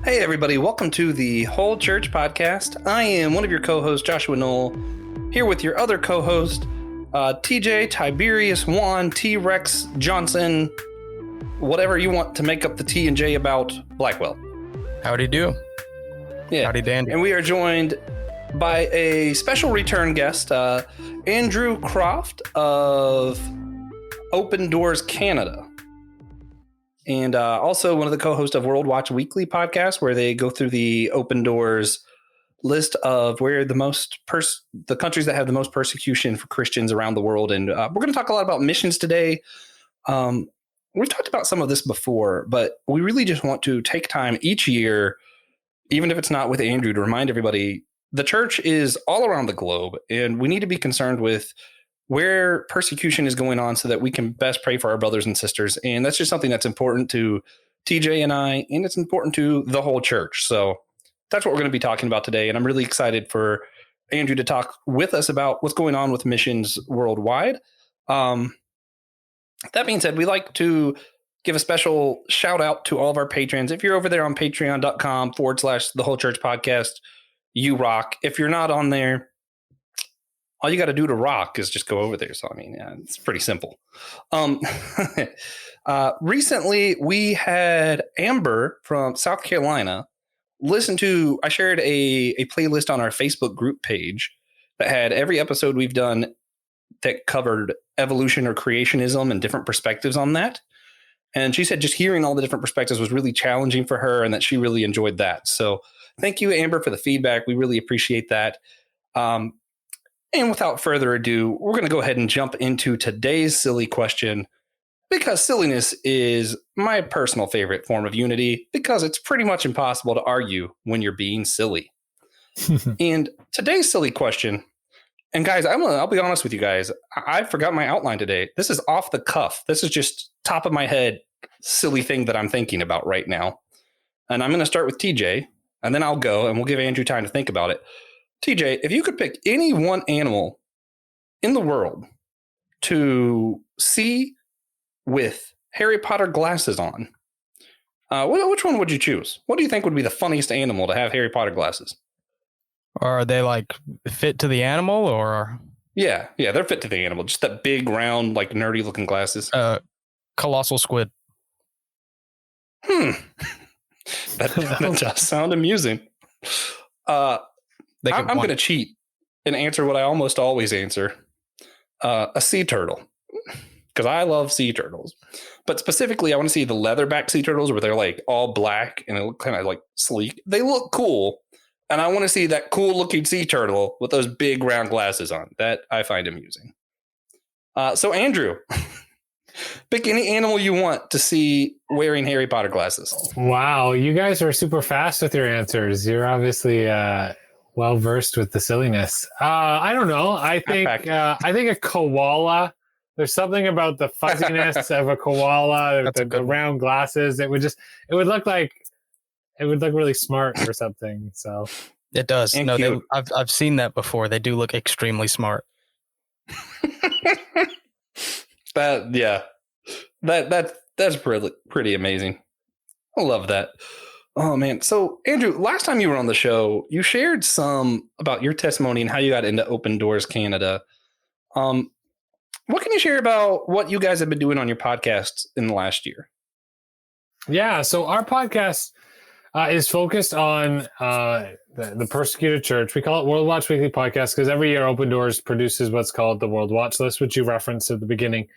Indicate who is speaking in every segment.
Speaker 1: Hey everybody, welcome to the Whole Church podcast. I am one of your co-hosts, Joshua Knoll, here with your other co-host, TJ, Tiberius, Juan, T-Rex, Johnson, whatever you want to make up the T and J about Blackwell.
Speaker 2: Howdy do.
Speaker 1: Yeah.
Speaker 2: Howdy dandy.
Speaker 1: And we are joined by a special return guest, Andrew Croft of Open Doors Canada. And also one of the co-hosts of World Watch Weekly podcast, where they go through the Open Doors list of where the countries that have the most persecution for Christians around the world. And we're going to talk a lot about missions today. We've talked about some of this before, but we really just want to take time each year, even if it's not with Andrew, to remind everybody the church is all around the globe, and we need to be concerned with where persecution is going on so that we can best pray for our brothers and sisters. And that's just something that's important to TJ and I, and it's important to the whole church. So that's what we're going to be talking about today. And I'm really excited for Andrew to talk with us about what's going on with missions worldwide. That being said, we like to give a special shout out to all of our patrons. If you're over there on patreon.com/thewholechurch podcast, you rock. If you're not on there, all you got to do to rock is just go over there. So, I mean, yeah, it's pretty simple. Recently, we had Amber from South Carolina I shared a playlist on our Facebook group page that had every episode we've done that covered evolution or creationism and different perspectives on that. And she said just hearing all the different perspectives was really challenging for her and that she really enjoyed that. So thank you, Amber, for the feedback. We really appreciate that. And without further ado, we're going to go ahead and jump into today's silly question, because silliness is my personal favorite form of unity, because it's pretty much impossible to argue when you're being silly. And today's silly question, and guys, I'll be honest with you guys, I forgot my outline today. This is off the cuff. This is just top of my head silly thing that I'm thinking about right now. And I'm going to start with TJ, and then I'll go, and we'll give Andrew time to think about it. TJ, if you could pick any one animal in the world to see with Harry Potter glasses on, which one would you choose? What do you think would be the funniest animal to have Harry Potter glasses?
Speaker 2: Are they like fit to the animal or?
Speaker 1: Yeah, they're fit to the animal. Just that big, round, like nerdy looking glasses.
Speaker 2: Colossal squid.
Speaker 1: That does sound amusing. I'm going to cheat and answer what I almost always answer. A sea turtle. Because I love sea turtles. But specifically, I want to see the leatherback sea turtles where they're like all black and they look kind of like sleek. They look cool. And I want to see that cool looking sea turtle with those big round glasses on. That I find amusing. So Andrew, pick any animal you want to see wearing Harry Potter glasses.
Speaker 3: Wow, you guys are super fast with your answers. You're obviously well versed with the silliness. I don't know. I think a koala. There's something about the fuzziness of a koala, the round glasses. It would look really smart or something. So
Speaker 2: it does.
Speaker 1: And
Speaker 2: no, I've seen that before. They do look extremely smart.
Speaker 1: That's pretty amazing. I love that. Oh man. So Andrew, last time you were on the show, you shared some about your testimony and how you got into Open Doors Canada. What can you share about what you guys have been doing on your podcasts in the last year?
Speaker 3: Yeah. So our podcast is focused on the persecuted church. We call it World Watch Weekly Podcast because every year Open Doors produces what's called the World Watch List, which you referenced at the beginning,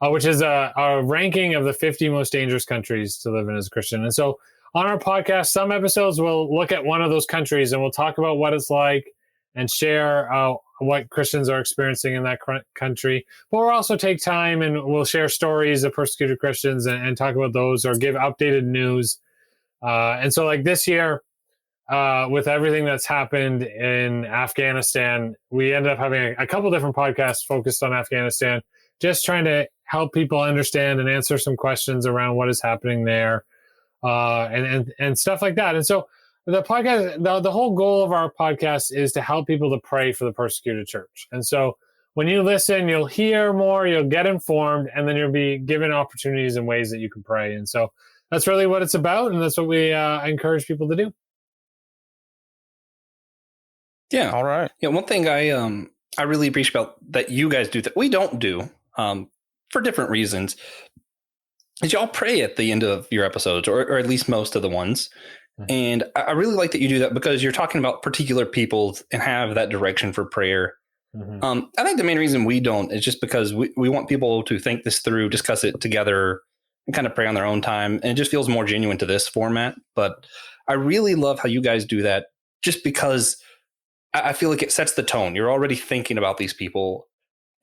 Speaker 3: which is a ranking of the 50 most dangerous countries to live in as a Christian. And so on our podcast, some episodes will look at one of those countries and we'll talk about what it's like and share what Christians are experiencing in that country. But we'll also take time and we'll share stories of persecuted Christians and talk about those or give updated news. And so like this year, with everything that's happened in Afghanistan, we ended up having a couple different podcasts focused on Afghanistan, just trying to help people understand and answer some questions around what is happening there, and stuff like that. And so the podcast, the whole goal of our podcast is to help people to pray for the persecuted church. And so when you listen, you'll hear more, you'll get informed, and then you'll be given opportunities and ways that you can pray. And so that's really what it's about, and that's what we encourage people to do.
Speaker 1: Yeah.
Speaker 2: All right.
Speaker 1: Yeah. One thing I really appreciate about that you guys do that we don't do for different reasons is y'all pray at the end of your episodes, or at least most of the ones. And I really like that you do that because you're talking about particular people and have that direction for prayer. I think the main reason we don't is just because we want people to think this through, discuss it together, and kind of pray on their own time. And it just feels more genuine to this format. But I really love how you guys do that, just because I feel like it sets the tone. You're already thinking about these people,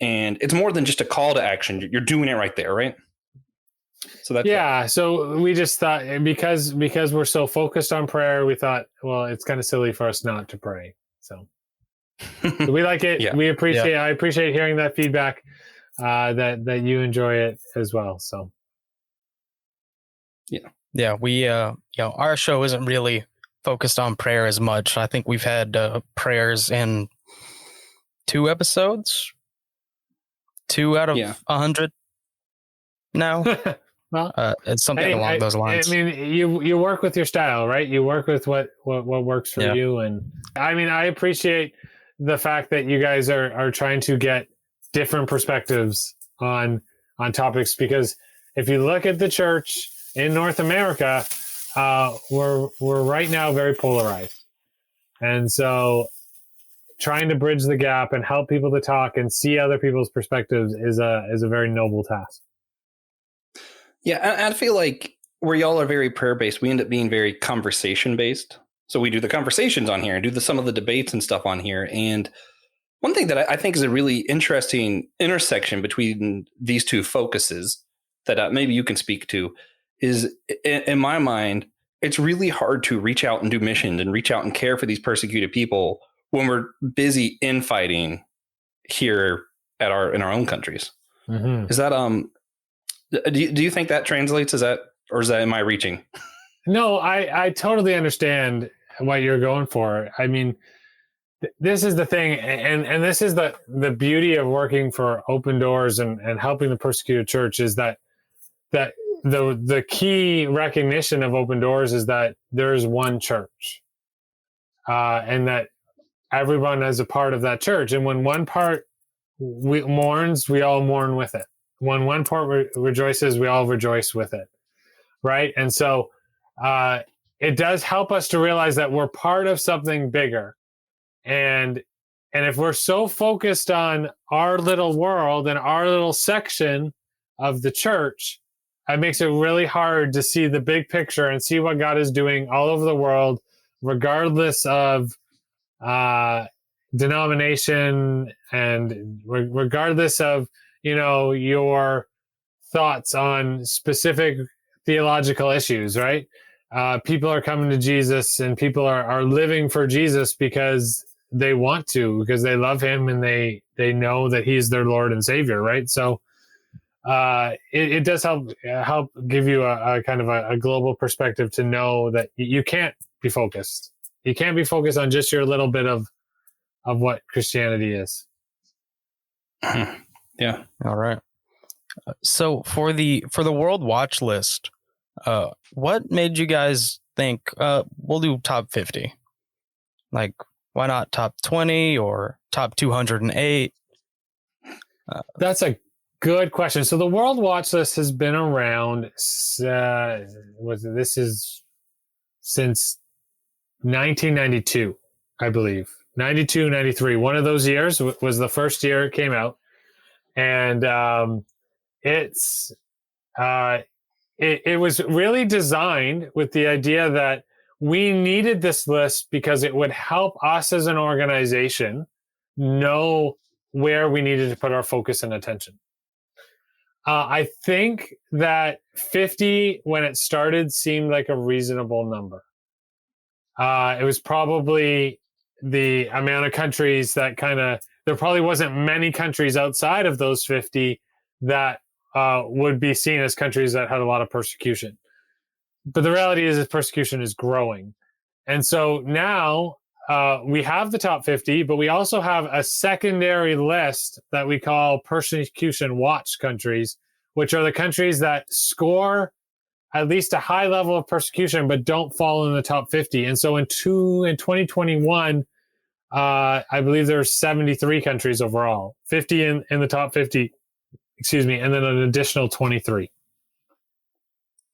Speaker 1: and it's more than just a call to action. You're doing it right there, right? So that's
Speaker 3: So we just thought, because we're so focused on prayer, we thought, well, it's kind of silly for us not to pray. So we like it.
Speaker 1: Yeah.
Speaker 3: We appreciate. I appreciate hearing that feedback. That you enjoy it as well. So
Speaker 2: We our show isn't really focused on prayer as much. I think we've had prayers in 2 episodes, 2 out of 100 now.
Speaker 3: Well,
Speaker 2: it's something along those lines.
Speaker 3: I mean, you work with your style, right? You work with what works for you. And I mean, I appreciate the fact that you guys are trying to get different perspectives on topics, because if you look at the church in North America, we're right now very polarized. And so trying to bridge the gap and help people to talk and see other people's perspectives is a very noble task.
Speaker 1: Yeah, I feel like where y'all are very prayer-based, we end up being very conversation-based. So we do the conversations on here and do some of the debates and stuff on here. And one thing that I think is a really interesting intersection between these two focuses that maybe you can speak to is, in my mind, it's really hard to reach out and do missions and reach out and care for these persecuted people when we're busy infighting here in our own countries. Mm-hmm. Is that do you think that translates? Am I reaching?
Speaker 3: No, I totally understand what you're going for. I mean, this is the thing, and this is the beauty of working for Open Doors and helping the persecuted church, is that the key recognition of Open Doors is that there is one church, and that everyone is a part of that church. And when one part mourns, we all mourn with it. When one part rejoices, we all rejoice with it, right? And so it does help us to realize that we're part of something bigger. And if we're so focused on our little world and our little section of the church, it makes it really hard to see the big picture and see what God is doing all over the world, regardless of denomination and regardless of your thoughts on specific theological issues, right? People are coming to Jesus, and people are living for Jesus because they want to, because they love him and they know that he's their Lord and Savior, right? So it does help give you a kind of a global perspective to know that you can't be focused. You can't be focused on just your little bit of what Christianity is.
Speaker 1: Yeah.
Speaker 2: All right. So for the World Watch list, what made you guys think we'll do top 50? Like, why not top 20 or top 208?
Speaker 3: That's a good question. So the World Watch list has been around. This is since 1992, I believe. 92, 93. One of those years was the first year it came out. And it was really designed with the idea that we needed this list because it would help us as an organization know where we needed to put our focus and attention. I think that 50, when it started, seemed like a reasonable number. It was probably the amount of countries that there probably wasn't many countries outside of those 50 that would be seen as countries that had a lot of persecution. But the reality is that persecution is growing. And so now we have the top 50, but we also have a secondary list that we call persecution watch countries, which are the countries that score at least a high level of persecution, but don't fall in the top 50. And so in 2021, I believe there's 73 countries overall, 50 in the top 50, excuse me, and then an additional 23.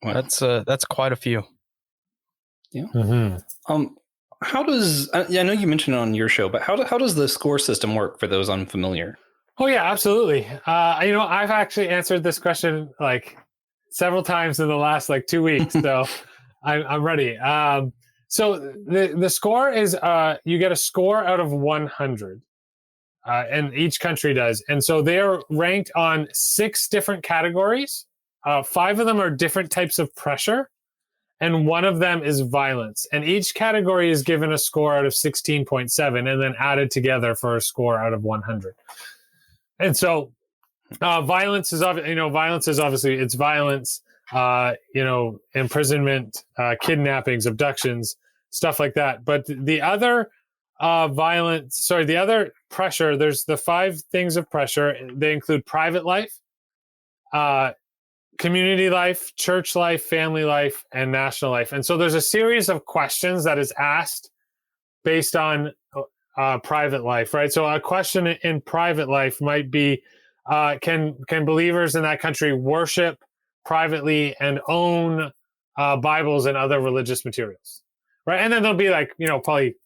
Speaker 1: Wow.
Speaker 2: That's quite a few.
Speaker 1: Yeah.
Speaker 3: Mm-hmm.
Speaker 1: How does I know you mentioned it on your show, but how does the score system work for those unfamiliar?
Speaker 3: Oh yeah, absolutely. I've actually answered this question like several times in the last like 2 weeks, so I'm ready. So the score is you get a score out of 100, and each country does, and so they are ranked on 6 different categories. 5 of them are different types of pressure, and 1 of them is violence. And each category is given a score out of 16.7, and then added together for a score out of 100. And so, violence is obviously it's violence, imprisonment, kidnappings, abductions, stuff like that. But the other the other pressure, there's the 5 things of pressure. They include private life, community life, church life, family life, and national life. And so there's a series of questions that is asked based on private life, right? So a question in private life might be, can believers in that country worship privately and own Bibles and other religious materials, right? And then there'll be like, probably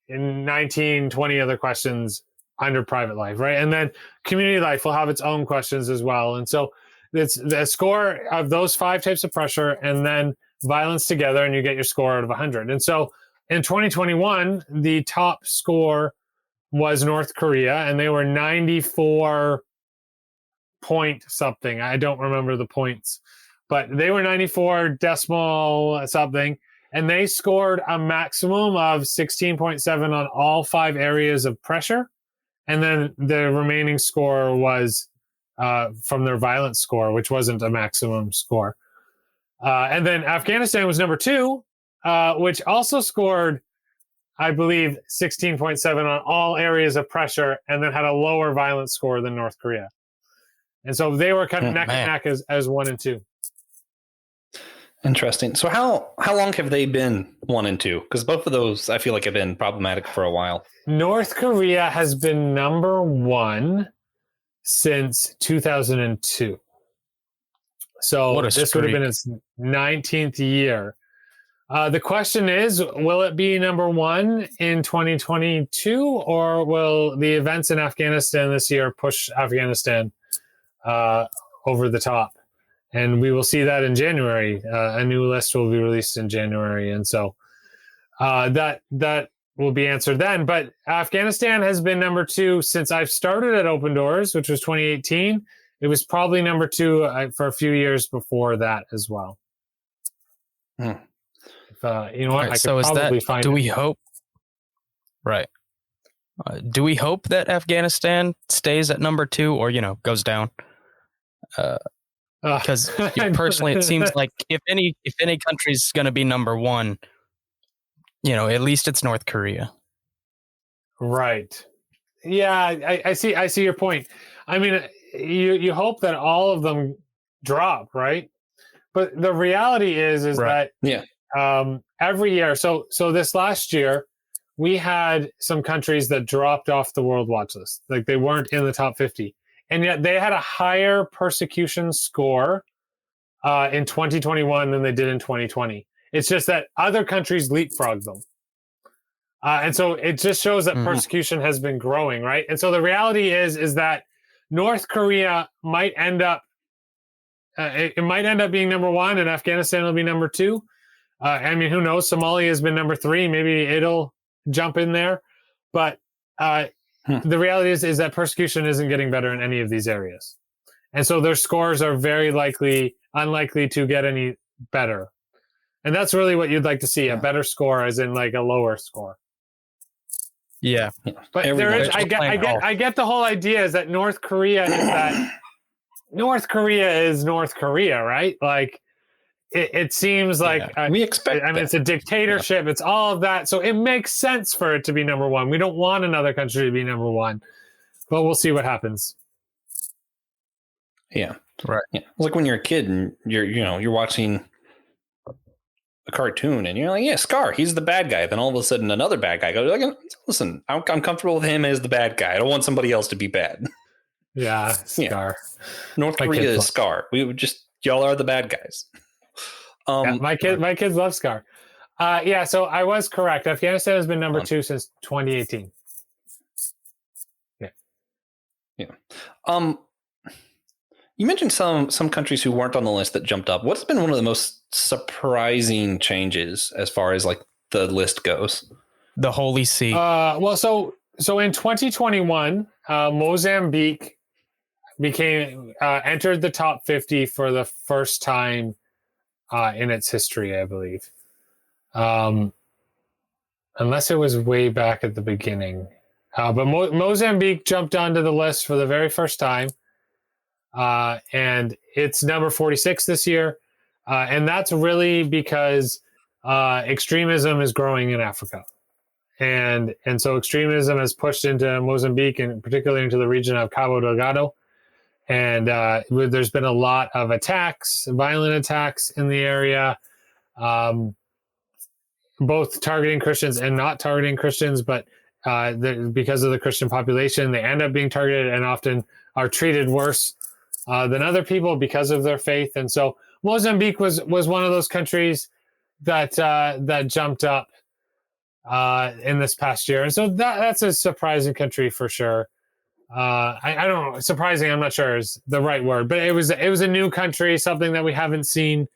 Speaker 3: in 19, 20 other questions under private life, right? And then community life will have its own questions as well. And so it's the score of those 5 types of pressure and then violence together, and you get your score out of 100. And so in 2021, the top score was North Korea, and they were 94 point something. I don't remember the points, but they were 94 decimal something, and they scored a maximum of 16.7 on all 5 areas of pressure. And then the remaining score was from their violence score, which wasn't a maximum score. And then Afghanistan was number 2, which also scored, I believe, 16.7 on all areas of pressure, and then had a lower violence score than North Korea. And so they were kind of neck and neck as 1 and 2.
Speaker 1: Interesting. So how long have they been 1 and 2? Because both of those I feel like have been problematic for a while.
Speaker 3: North Korea has been number 1 since 2002. So this would have been its 19th year. The question is, will it be number 1 in 2022, or will the events in Afghanistan this year push Afghanistan over the top? And we will see that in January. A new list will be released in January. And so that will be answered then. But Afghanistan has been number 2 since I've started at Open Doors, which was 2018. It was probably number 2 for a few years before that as well. You know what?
Speaker 2: Right, so do we hope? Right. Do we hope that Afghanistan stays at number 2 or, goes down? Because personally, it seems like if any country's going to be number 1, at least it's North Korea.
Speaker 3: Right. Yeah, I see your point. I mean, you hope that all of them drop, right? But the reality is
Speaker 2: right.
Speaker 3: that every year. So this last year, we had some countries that dropped off the World Watch List. Like they weren't in the top 50. And yet they had a higher persecution score in 2021 than they did in 2020. It's just that other countries leapfrogged them. And so it just shows that persecution has been growing, right? And so the reality is that North Korea might end up, it might end up being number 1 and Afghanistan will be number 2. I mean, who knows? Somalia has been number 3. Maybe it'll jump in there. But the reality is that persecution isn't getting better in any of these areas. And so their scores are very unlikely to get any better. And that's really what you'd like to see, a better score as in like a lower score.
Speaker 2: Yeah.
Speaker 3: But there is, I get the whole idea is that North Korea is North Korea, right? Like it seems like
Speaker 1: we expect.
Speaker 3: It's a dictatorship. It's all of that, so it makes sense for it to be number 1. We don't want another country to be number 1, but we'll see what happens.
Speaker 1: Yeah,
Speaker 2: Right.
Speaker 1: Yeah. It's like when you're a kid and you're watching a cartoon and you're like, yeah, Scar, he's the bad guy. Then all of a sudden another bad guy goes like, listen, I'm comfortable with him as the bad guy. I don't want somebody else to be bad.
Speaker 3: Yeah, Scar.
Speaker 1: Yeah. North Korea is Scar. We would just, y'all are the bad guys.
Speaker 3: My kids love Scar. So I was correct. Afghanistan has been number 2 since 2018.
Speaker 1: Yeah. You mentioned some countries who weren't on the list that jumped up. What's been one of the most surprising changes as far as like the list goes?
Speaker 2: The Holy See.
Speaker 3: So in 2021, Mozambique entered the top 50 for the first time in its history, I believe. Unless it was way back at the beginning. But Mozambique jumped onto the list for the very first time. And it's number 46 this year. And that's really because extremism is growing in Africa. And so extremism has pushed into Mozambique and particularly into the region of Cabo Delgado. And there's been a lot of attacks, violent attacks in the area, both targeting Christians and not targeting Christians. But because of the Christian population, they end up being targeted and often are treated worse than other people because of their faith. And so Mozambique was one of those countries that jumped up in this past year. And so that's a surprising country for sure. I don't know, surprising, I'm not sure is the right word, but it was a new country, something that we haven't seen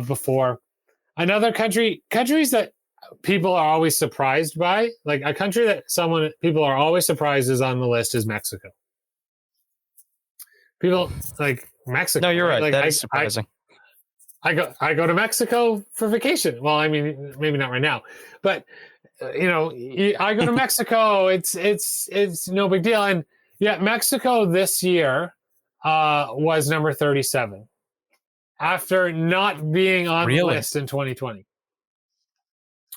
Speaker 3: before. Another countries that people are always surprised by, like a country that people are always surprised is on the list is Mexico. People like Mexico.
Speaker 2: No, you're right.
Speaker 3: Like,
Speaker 2: that is surprising.
Speaker 3: I go to Mexico for vacation. Well, I mean, maybe not right now, but I go to Mexico. It's no big deal. And yeah, Mexico this year was number 37 after not being on the list in 2020.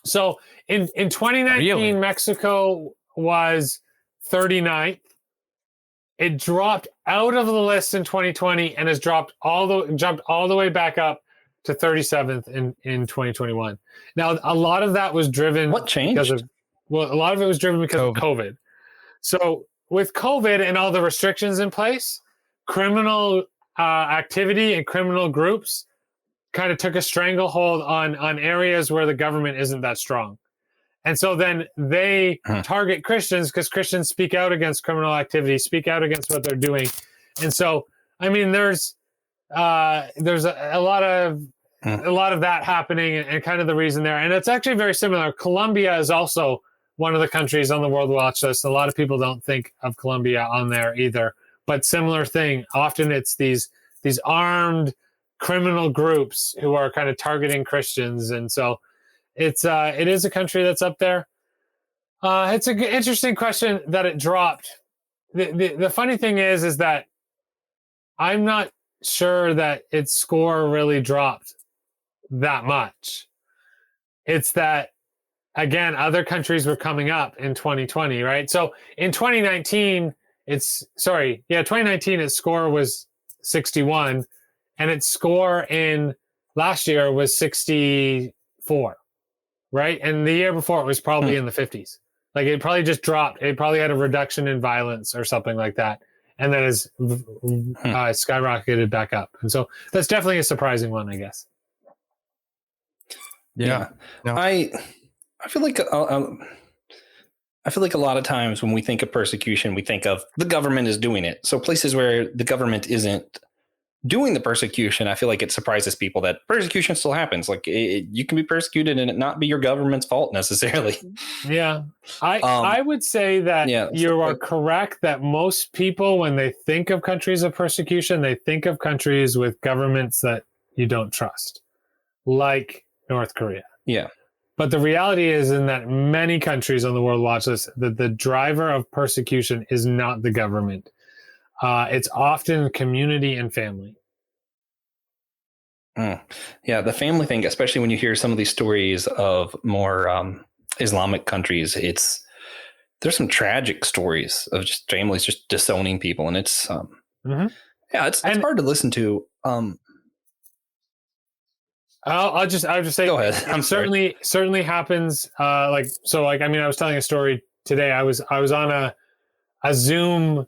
Speaker 3: So in 2019, Mexico was 39th. It dropped out of the list in 2020 and has jumped all the way back up to 37th in 2021. Now, a lot of that was driven.
Speaker 1: What changed?
Speaker 3: A lot of it was driven because of COVID. So with COVID and all the restrictions in place, criminal activity and criminal groups kind of took a stranglehold on areas where the government isn't that strong. And so then they target Christians because Christians speak out against criminal activity, speak out against what they're doing. And so, I mean, there's a lot of that happening and kind of the reason there. And it's actually very similar. Colombia is also one of the countries on the World Watch List. A lot of people don't think of Colombia on there either, but similar thing. Often it's these armed criminal groups who are kind of targeting Christians. And so it is a country that's up there. It's an interesting question that it dropped. The funny thing is that I'm not sure that its score really dropped that much. It's that, again, other countries were coming up in 2020, right? So in 2019, its score was 61, and its score in last year was 64. Right. And the year before it was probably in the 50s. Like it probably just dropped. It probably had a reduction in violence or something like that. And then has skyrocketed back up. And so that's definitely a surprising one, I guess.
Speaker 1: Yeah. No. I feel like a lot of times when we think of persecution, we think of the government is doing it. So places where the government isn't doing the persecution, I feel like it surprises people that persecution still happens. Like you can be persecuted and it not be your government's fault necessarily.
Speaker 3: Yeah. I would say that you are correct that most people, when they think of countries of persecution, they think of countries with governments that you don't trust, like North Korea.
Speaker 1: Yeah.
Speaker 3: But the reality is in that many countries on the World Watch List, that the driver of persecution is not the government. It's often community and family.
Speaker 1: Yeah, the family thing, especially when you hear some of these stories of more Islamic countries, there's some tragic stories of just families just disowning people, and it's Yeah, it's
Speaker 3: And-
Speaker 1: hard to listen to.
Speaker 3: I'll just say,
Speaker 1: Go ahead. I'm sorry.
Speaker 3: certainly happens. I was telling a story today. I was on a Zoom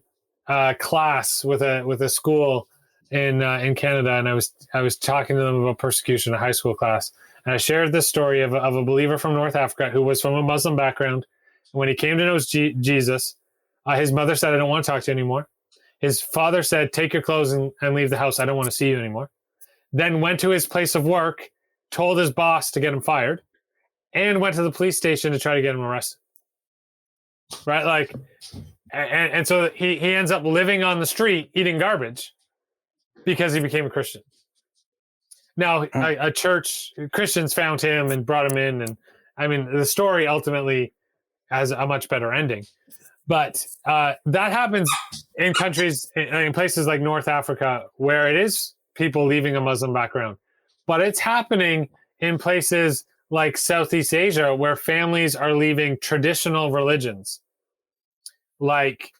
Speaker 3: class with a school in Canada, and I was talking to them about persecution, a high school class, and I shared this story of a believer from North Africa who was from a Muslim background. When he came to know Jesus, his mother said, "I don't want to talk to you anymore." His father said, "Take your clothes and leave the house. I don't want to see you anymore." Then went to his place of work, told his boss to get him fired, and went to the police station to try to get him arrested. Right? Like, and so he ends up living on the street eating garbage because he became a Christian. Now, a church, Christians found him and brought him in. And I mean, the story ultimately has a much better ending. But that happens in countries, in places like North Africa, where it is people leaving a Muslim background. But it's happening in places like Southeast Asia, where families are leaving traditional religions, like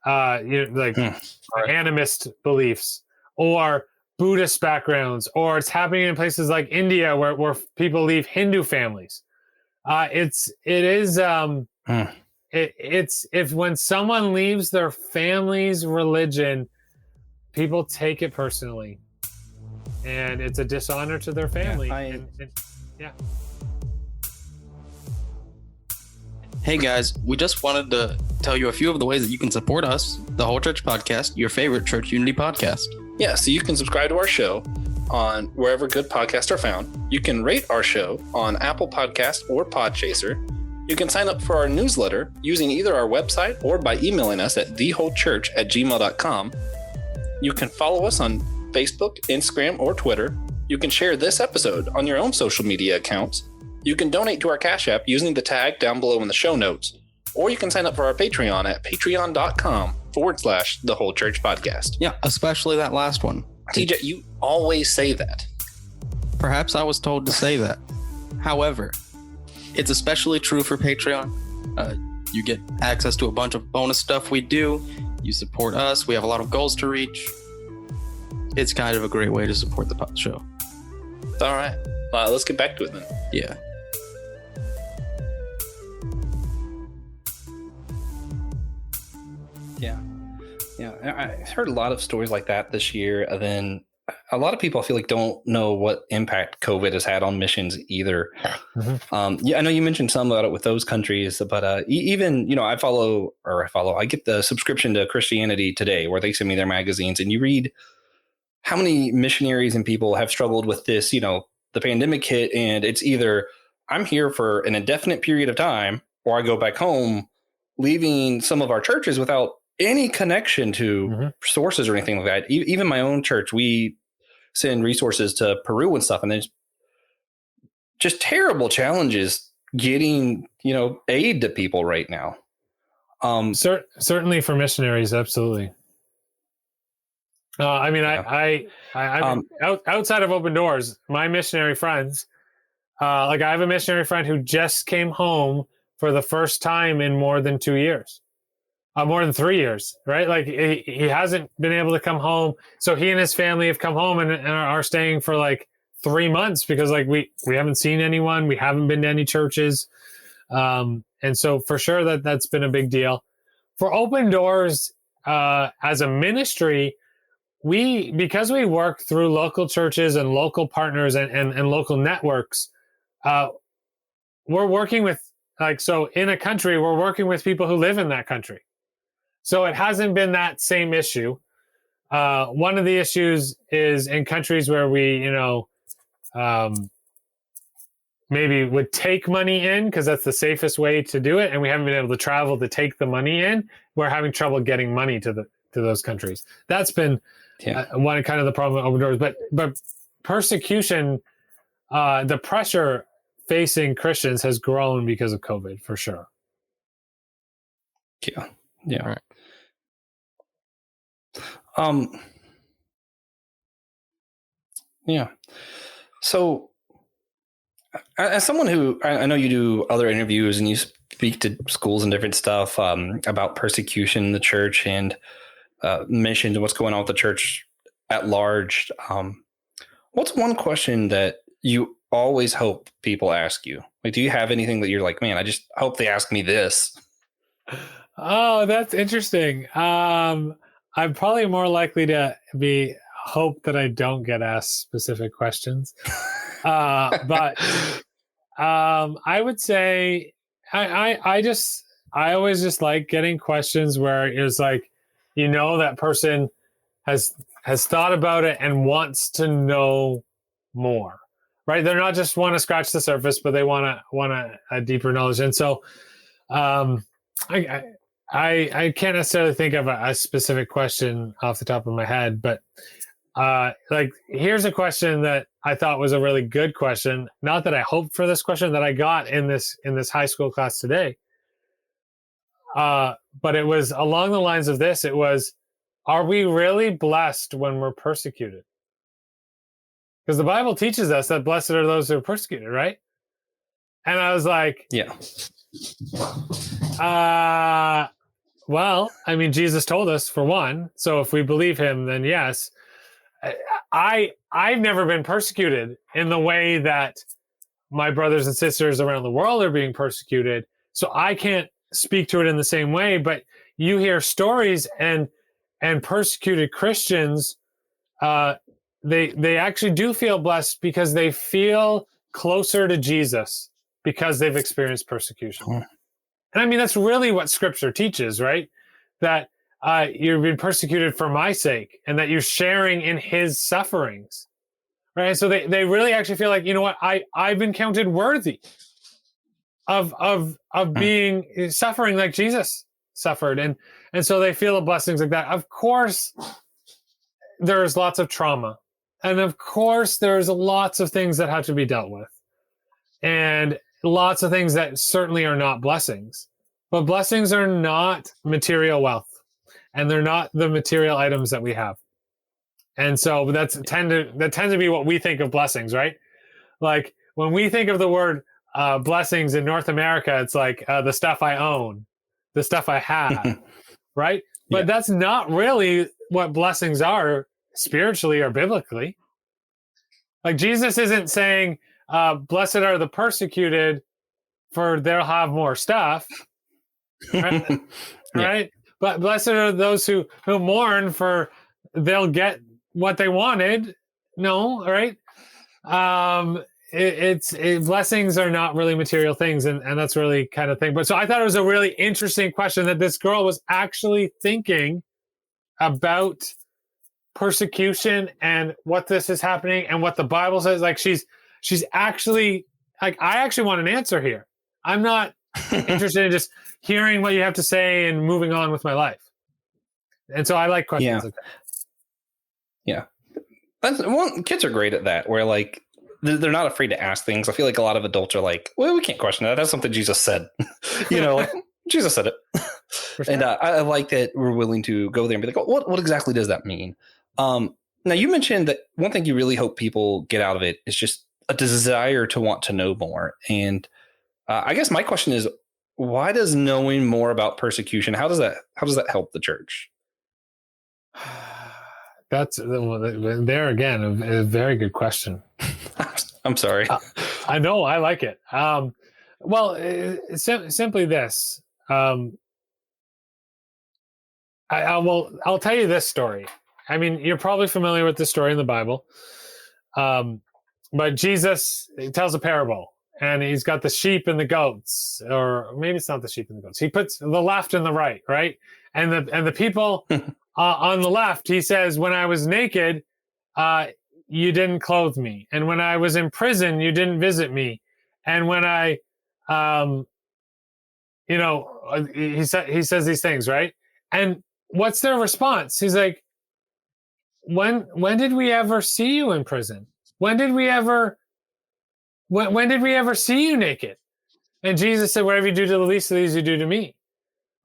Speaker 3: animist beliefs or Buddhist backgrounds, or it's happening in places like India, where people leave Hindu families. It's when someone leaves their family's religion, people take it personally, and it's a dishonor to their family. Yeah.
Speaker 4: Hey guys, we just wanted to tell you a few of the ways that you can support us, the Whole Church Podcast, your favorite church unity podcast.
Speaker 1: Yeah, so you can subscribe to our show on wherever good podcasts are found. You can rate our show on Apple Podcasts or Podchaser. You can sign up for our newsletter using either our website or by emailing us at thewholechurch@gmail.com. You can follow us on Facebook, Instagram, or Twitter. You can share this episode on your own social media accounts. You can donate to our Cashapp using the tag down below in the show notes. Or you can sign up for our Patreon at patreon.com/thewholechurchpodcast.
Speaker 4: Yeah, especially that last one.
Speaker 1: TJ, you always say that.
Speaker 4: Perhaps I was told to say that. However, it's especially true for Patreon. You get access to a bunch of bonus stuff we do. You support us. We have a lot of goals to reach. It's kind of a great way to support the show.
Speaker 1: All right. Let's get back to it then.
Speaker 4: Yeah.
Speaker 1: Yeah. I heard a lot of stories like that this year. And then a lot of people I feel like don't know what impact COVID has had on missions either. Mm-hmm. I know you mentioned some about it with those countries, but even, I get the subscription to Christianity Today, where they send me their magazines, and you read how many missionaries and people have struggled with this, the pandemic hit, and it's either I'm here for an indefinite period of time, or I go back home, leaving some of our churches without any connection to sources or anything like that. Even my own church, we send resources to Peru and stuff, and there's just terrible challenges getting, aid to people right now.
Speaker 3: Certainly for missionaries, absolutely. I outside of Open Doors, my missionary friends, I have a missionary friend who just came home for the first time in more than 2 years. More than 3 years, right? Like he hasn't been able to come home. So he and his family have come home and are staying for like 3 months because we haven't seen anyone. We haven't been to any churches. And so for sure that's been a big deal. For Open Doors, as a ministry, because we work through local churches and local partners and local networks, we're working with in a country, we're working with people who live in that country. So it hasn't been that same issue. One of the issues is in countries where we, maybe would take money in because that's the safest way to do it, and we haven't been able to travel to take the money in. We're having trouble getting money to those countries. That's been one kind of the problem with Open Doors. But persecution, the pressure facing Christians has grown because of COVID, for sure.
Speaker 1: Yeah.
Speaker 4: All right.
Speaker 1: Yeah. So as someone who, I know you do other interviews and you speak to schools and different stuff about persecution in the church and missions and what's going on with the church at large, what's one question that you always hope people ask you? Like, do you have anything that you're like, man, I just hope they ask me this?
Speaker 3: Oh, that's interesting. I'm probably more likely to hope that I don't get asked specific questions. But I would say I always just like getting questions where it's like, that person has thought about it and wants to know more, right? They're not just want to scratch the surface, but they want a deeper knowledge. And so I can't necessarily think of a specific question off the top of my head, but like, here's a question that I thought was a really good question. Not that I hoped for this question, that I got in this high school class today. But it was along the lines of this. It was, are we really blessed when we're persecuted? Because the Bible teaches us that blessed are those who are persecuted, right? And I was like,
Speaker 1: yeah.
Speaker 3: Well, I mean, Jesus told us, for one. So if we believe him, then yes. I've never been persecuted in the way that my brothers and sisters around the world are being persecuted. So I can't speak to it in the same way, but you hear stories and persecuted Christians, they actually do feel blessed because they feel closer to Jesus because they've experienced persecution.
Speaker 1: Oh.
Speaker 3: And I mean, that's really what Scripture teaches, right? That you've been persecuted for my sake, and that you're sharing in his sufferings, right? And so they really actually feel like, you know what, I've been counted worthy of being suffering like Jesus suffered, and so they feel the blessings like that. Of course, there's lots of trauma, and of course, there's lots of things that have to be dealt with, and lots of things that certainly are not blessings. But blessings are not material wealth, and they're not the material items that we have. And so that tends to be what we think of blessings, right? Like, when we think of the word blessings in North America, it's like the stuff I own, the stuff I have, right? But that's not really what blessings are spiritually or biblically. Like, Jesus isn't saying, blessed are the persecuted, for they'll have more stuff, right? Right? But blessed are those who mourn, for they'll get what they wanted. No, right? Blessings are not really material things, and that's really kind of thing. But so I thought it was a really interesting question that this girl was actually thinking about persecution and what this is happening and what the Bible says. Like, she's actually like, I actually want an answer here. I'm not interested in just hearing what you have to say and moving on with my life. And so I like questions like that.
Speaker 1: Yeah. Kids are great at that, where like they're not afraid to ask things. I feel like a lot of adults are like, well, we can't question that. That's something Jesus said. Like, Jesus said it. Sure. And I like that we're willing to go there and be like, oh, what exactly does that mean? Now, you mentioned that one thing you really hope people get out of it is just a desire to want to know more. And I guess my question is, why does knowing more about persecution, how does that help the church?
Speaker 3: That's there again, a very good question.
Speaker 1: I'm sorry.
Speaker 3: I know, I like it. Well, simply this. I'll tell you this story. I mean, you're probably familiar with this story in the Bible. But Jesus tells a parable, and he's got the sheep and the goats, or maybe it's not the sheep and the goats. He puts the left and the right, right? And the people on the left, he says, when I was naked, you didn't clothe me. And when I was in prison, you didn't visit me. And when I, he says these things, right? And what's their response? He's like, when did we ever see you in prison? When did we ever see you naked? And Jesus said, whatever you do to the least of these, you do to me.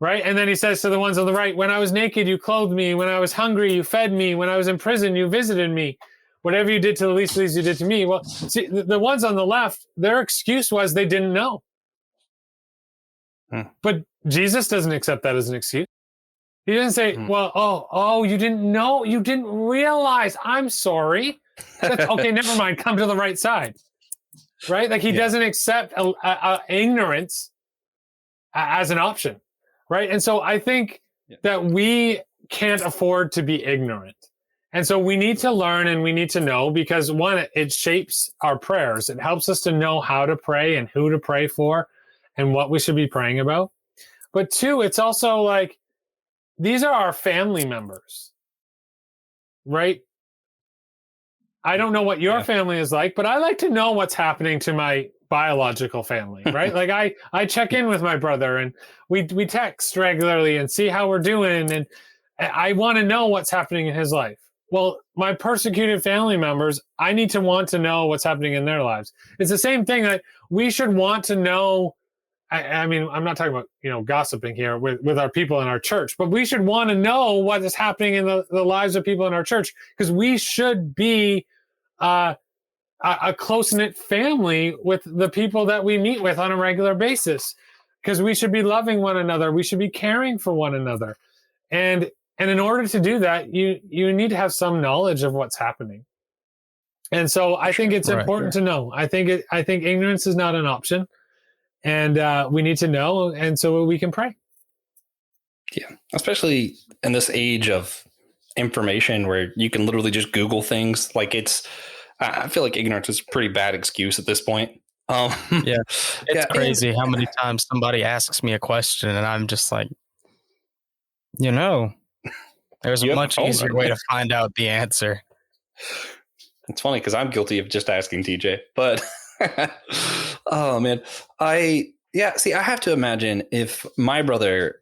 Speaker 3: Right? And then he says to the ones on the right, when I was naked, you clothed me. When I was hungry, you fed me. When I was in prison, you visited me. Whatever you did to the least of these, you did to me. Well, see, the ones on the left, their excuse was they didn't know. But Jesus doesn't accept that as an excuse. He doesn't say, well, you didn't know, you didn't realize, I'm sorry. That's okay, never mind, come to the right side. Right? Like he doesn't accept ignorance as an option. Right? And so I think that we can't afford to be ignorant. And so we need to learn and we need to know, because one, it shapes our prayers. It helps us to know how to pray and who to pray for and what we should be praying about. But two, it's also like, these are our family members, right? I don't know what your family is like, but I like to know what's happening to my biological family, right? Like I check in with my brother and we text regularly and see how we're doing. And I want to know what's happening in his life. Well, my persecuted family members, I need to want to know what's happening in their lives. It's the same thing that we should want to know. I mean, I'm not talking about, gossiping here with our people in our church, but we should want to know what is happening in the lives of people in our church, because we should be a close-knit family with the people that we meet with on a regular basis, because we should be loving one another. We should be caring for one another. And in order to do that, you need to have some knowledge of what's happening. And so I think it's important to know. I think ignorance is not an option. And we need to know, and so we can pray.
Speaker 1: Yeah, especially in this age of information where you can literally just Google things. Like I feel like ignorance is a pretty bad excuse at this point.
Speaker 2: It's crazy how many times somebody asks me a question and I'm just like, there's a much easier way to find out the answer.
Speaker 1: It's funny because I'm guilty of just asking TJ, but oh man, I have to imagine if my brother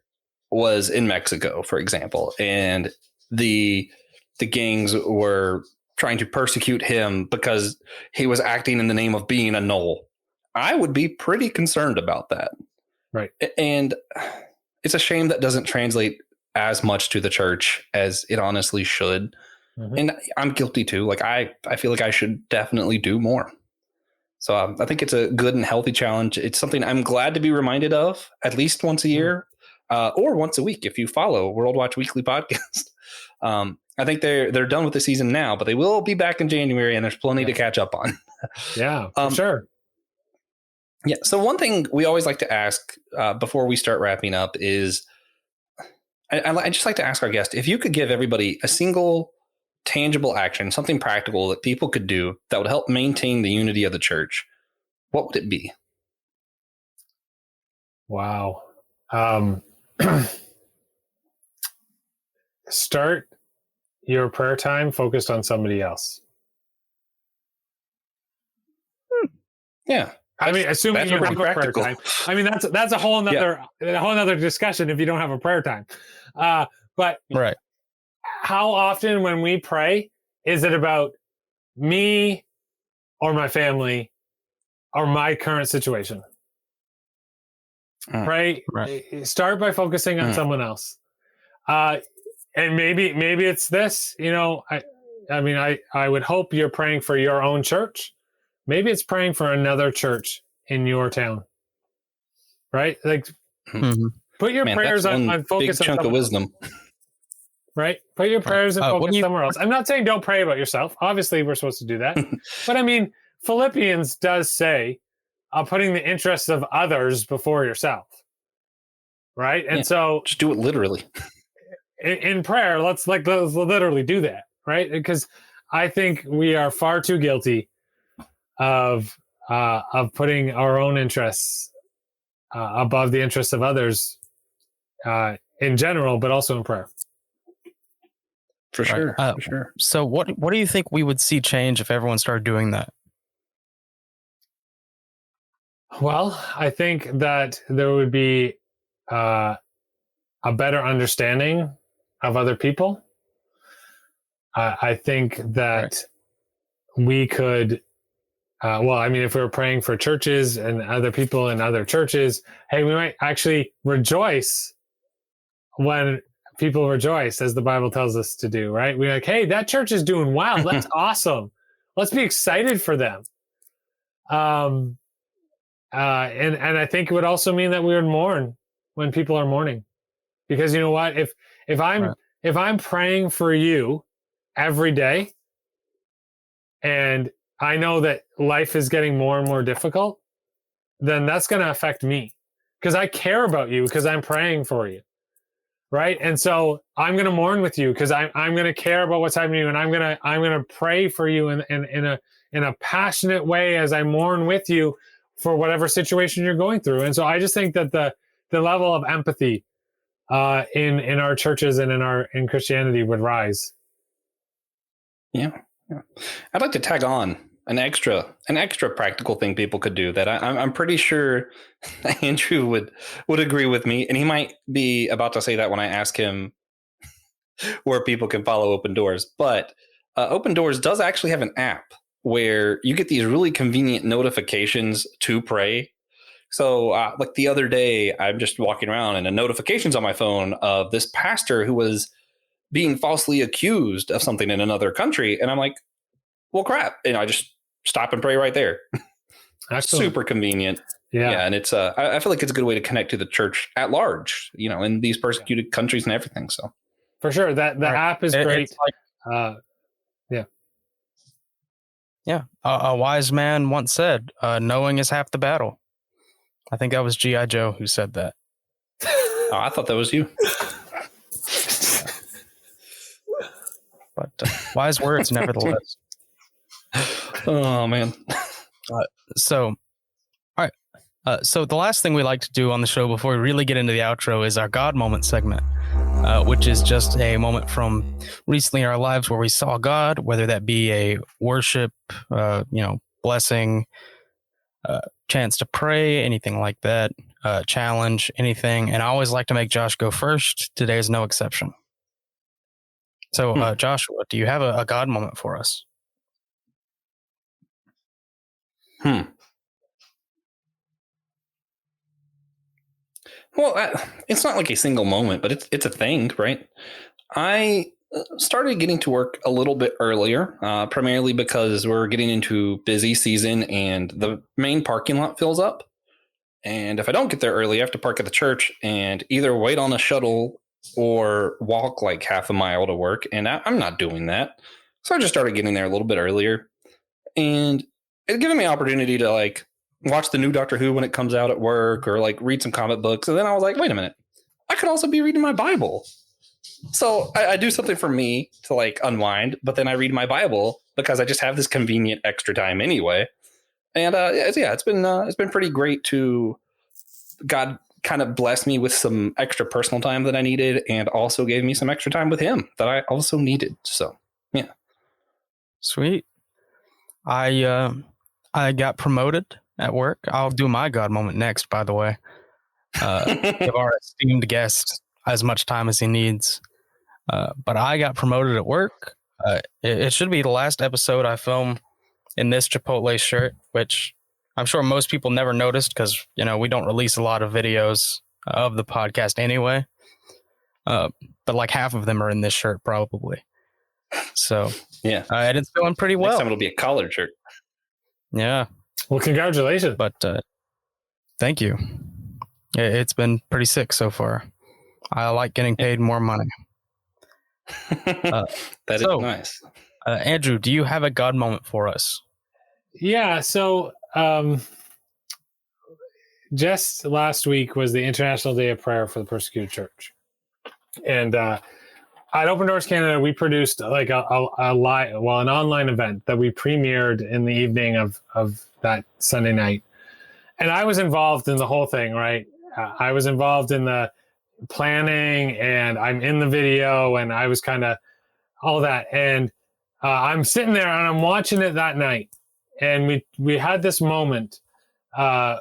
Speaker 1: was in Mexico, for example, and the gangs were trying to persecute him because he was acting in the name of being a Knoll, I would be pretty concerned about that.
Speaker 3: Right.
Speaker 1: And it's a shame that doesn't translate as much to the church as it honestly should. Mm-hmm. And I'm guilty too. Like I feel like I should definitely do more. So I think it's a good and healthy challenge. It's something I'm glad to be reminded of at least once a year or once a week if you follow World Watch Weekly Podcast. I think they're done with the season now, but they will be back in January, and there's plenty to catch up on.
Speaker 3: Yeah, for sure.
Speaker 1: Yeah. So one thing we always like to ask before we start wrapping up is I just like to ask our guest if you could give everybody a single tangible action, something practical that people could do that would help maintain the unity of the church, what would it be?
Speaker 3: Wow. Start your prayer time focused on somebody else.
Speaker 1: Yeah.
Speaker 3: I mean, assuming you have a prayer time. I mean, that's a whole nother discussion if you don't have a prayer time. But
Speaker 2: right.
Speaker 3: How often when we pray is it about me or my family or my current situation? Pray. Right. Start by focusing on someone else. And maybe it's this, I would hope you're praying for your own church. Maybe it's praying for another church in your town, right? Like, put your prayers on focus
Speaker 1: big chunk
Speaker 3: on
Speaker 1: of wisdom,
Speaker 3: right? Put your prayers and focus somewhere else. I'm not saying don't pray about yourself. Obviously, we're supposed to do that, but I mean, Philippians does say, putting the interests of others before yourself, right? And so,
Speaker 1: just do it literally.
Speaker 3: In prayer, let's literally do that, right? Because I think we are far too guilty of putting our own interests above the interests of others in general, but also in prayer.
Speaker 1: For sure. For sure.
Speaker 2: So what do you think we would see change if everyone started doing that?
Speaker 3: Well, I think that there would be a better understanding of other people. I think that we could, if we were praying for churches and other people in other churches, hey, we might actually rejoice when people rejoice, as the Bible tells us to do, right? We're like, hey, that church is doing well. That's awesome. Let's be excited for them. And I think it would also mean that we would mourn when people are mourning. Because you know what? If I'm praying for you every day, and I know that life is getting more and more difficult, then that's going to affect me because I care about you because I'm praying for you. Right. And so I'm going to mourn with you because I'm going to care about what's happening to you. And I'm going to pray for you in a passionate way as I mourn with you for whatever situation you're going through. And so I just think that the level of empathy in our churches and in Christianity would rise.
Speaker 1: Yeah. I'd like to tag on an extra practical thing people could do that I'm pretty sure Andrew would agree with me, and he might be about to say that when I ask him where people can follow Open Doors. But Open Doors does actually have an app where you get these really convenient notifications to pray. So like the other day, I'm just walking around and a notification's on my phone of this pastor who was being falsely accused of something in another country. And I'm like, well, crap. And I just stop and pray right there. Super convenient. Yeah. And it's I feel like it's a good way to connect to the church at large, in these persecuted countries and everything. So
Speaker 3: for sure, that the app is great.
Speaker 2: Yeah. A wise man once said, knowing is half the battle. I think that was G.I. Joe who said that.
Speaker 1: Oh, I thought that was you.
Speaker 2: But wise words, nevertheless.
Speaker 1: Oh, man.
Speaker 2: So, all right. So the last thing we like to do on the show before we really get into the outro is our God moment segment, which is just a moment from recently in our lives where we saw God, whether that be a worship, blessing, chance to pray, anything like that, challenge, anything. And I always like to make Josh go first. Today is no exception. So, Joshua, do you have a God moment for us?
Speaker 1: Well, it's not like a single moment, but it's a thing, right? I started getting to work a little bit earlier, primarily because we're getting into busy season and the main parking lot fills up. And if I don't get there early, I have to park at the church and either wait on a shuttle or walk like half a mile to work. And I'm not doing that. So I just started getting there a little bit earlier. And it gave me an opportunity to like watch the new Doctor Who when it comes out at work or like read some comic books. And then I was like, wait a minute, I could also be reading my Bible. So I do something for me to like unwind, but then I read my Bible because I just have this convenient extra time anyway. And it's been pretty great to God kind of blessed me with some extra personal time that I needed and also gave me some extra time with him that I also needed. So, yeah.
Speaker 2: Sweet. I got promoted at work. I'll do my God moment next, by the way. Give our esteemed guest as much time as he needs. But I got promoted at work. It should be the last episode I film in this Chipotle shirt, which I'm sure most people never noticed because, we don't release a lot of videos of the podcast anyway. But like half of them are in this shirt probably. So,
Speaker 1: yeah.
Speaker 2: And it's going pretty well.
Speaker 1: Next time it'll be a collared shirt.
Speaker 2: Yeah.
Speaker 3: Well, congratulations.
Speaker 2: But thank you. It's been pretty sick so far. I like getting paid more money.
Speaker 1: That is nice.
Speaker 2: Andrew, do you have a God moment for us?
Speaker 3: Yeah. So just last week was the International Day of Prayer for the Persecuted Church. And at Open Doors Canada, we produced like an online event that we premiered in the evening of that Sunday night. And I was involved in the whole thing, right? I was involved in the planning and I'm in the video and I was kind of all that. And I'm sitting there and I'm watching it that night. And we had this moment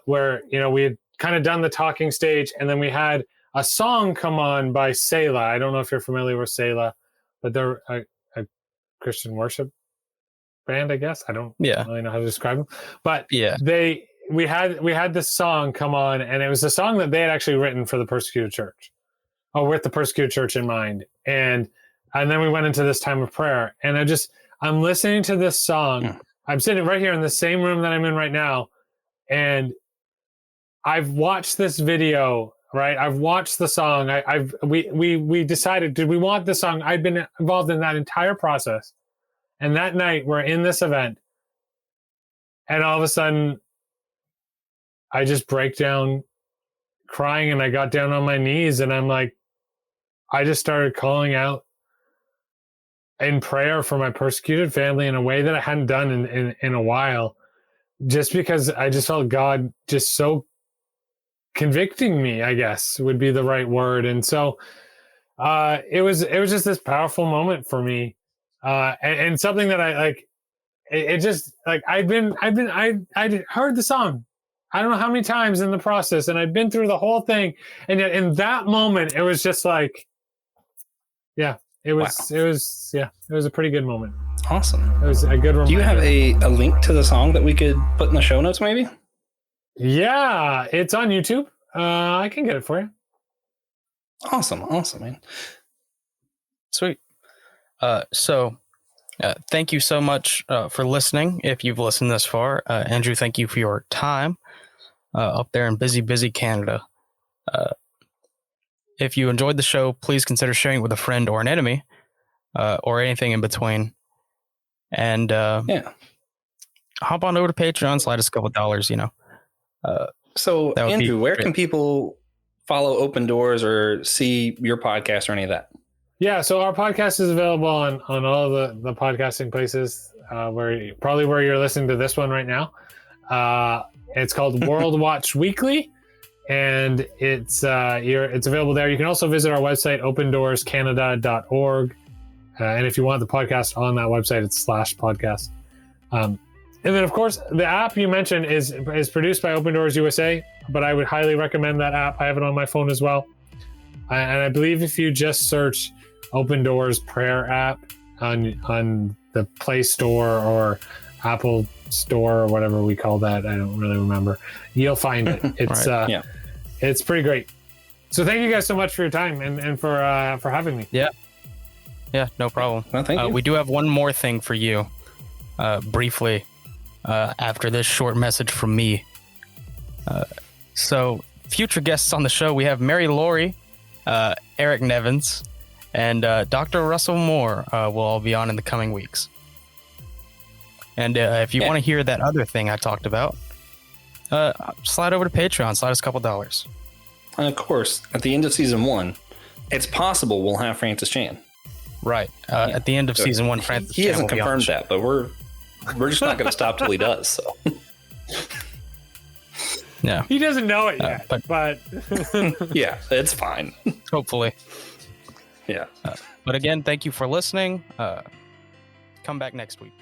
Speaker 3: where, we had kind of done the talking stage and then we had a song come on by Selah. I don't know if you're familiar with Selah, but they're a Christian worship band, I guess. I don't really know how to describe them. But we had this song come on and it was a song that they had actually written for the Persecuted Church. Or with the Persecuted Church in mind. And then we went into this time of prayer. And I'm listening to this song. Yeah. I'm sitting right here in the same room that I'm in right now. And I've watched this video right? I've watched the song. We decided, did we want the song? I'd been involved in that entire process. And that night we're in this event. And all of a sudden I just break down crying, and I got down on my knees, and I'm like, I just started calling out in prayer for my persecuted family in a way that I hadn't done in a while, just because I just felt God just so convicting me, I guess would be the right word. And so it was just this powerful moment for me, and something that I like. It just like I'd heard the song I don't know how many times in the process, and I'd been through the whole thing, and yet in that moment it was just like, yeah, it was a pretty good moment.
Speaker 1: Awesome.
Speaker 3: It was a good reminder.
Speaker 1: Do you have a link to the song that we could put in the show notes maybe?
Speaker 3: Yeah, it's on YouTube. I can get it for you.
Speaker 1: Awesome, man.
Speaker 2: Sweet. Thank you so much for listening. If you've listened this far, Andrew, thank you for your time up there in busy Canada. If you enjoyed the show, please consider sharing it with a friend or an enemy, or anything in between. And hop on over to Patreon, slide us a couple of dollars.
Speaker 1: So Andrew, where can people follow Open Doors or see your podcast or any of that?
Speaker 3: Yeah, so our podcast is available on all the podcasting places, where you're listening to this one right now. It's called World Watch Weekly, and it's available there. You can also visit our website, opendoorscanada.org, and if you want the podcast on that website, it's /podcast. And then, of course, the app you mentioned is produced by Open Doors USA, but I would highly recommend that app. I have it on my phone as well, and I believe if you just search Open Doors Prayer app on the Play Store or Apple Store or whatever we call that, I don't really remember, you'll find it. It's
Speaker 2: right.
Speaker 3: It's pretty great. So thank you guys so much for your time and for having me.
Speaker 2: Yeah, no problem.
Speaker 1: Well, thank you.
Speaker 2: We do have one more thing for you, briefly, after this short message from me. So future guests on the show, we have Mary Laurie, Eric Nevins, and Dr. Russell Moore will all be on in the coming weeks. And if you want to hear that other thing I talked about, slide over to Patreon, slide us a couple dollars.
Speaker 1: And of course, at the end of season 1, it's possible we'll have Francis Chan.
Speaker 2: Right. At the end of season 1, Francis
Speaker 1: He
Speaker 2: Chan
Speaker 1: hasn't
Speaker 2: will be on
Speaker 1: confirmed
Speaker 2: the show.
Speaker 1: that, but we're just not going to stop till he does. So
Speaker 2: Yeah.
Speaker 3: He doesn't know it yet, but
Speaker 1: yeah, it's fine.
Speaker 2: Hopefully.
Speaker 1: Yeah.
Speaker 2: But again, thank you for listening. Come back next week.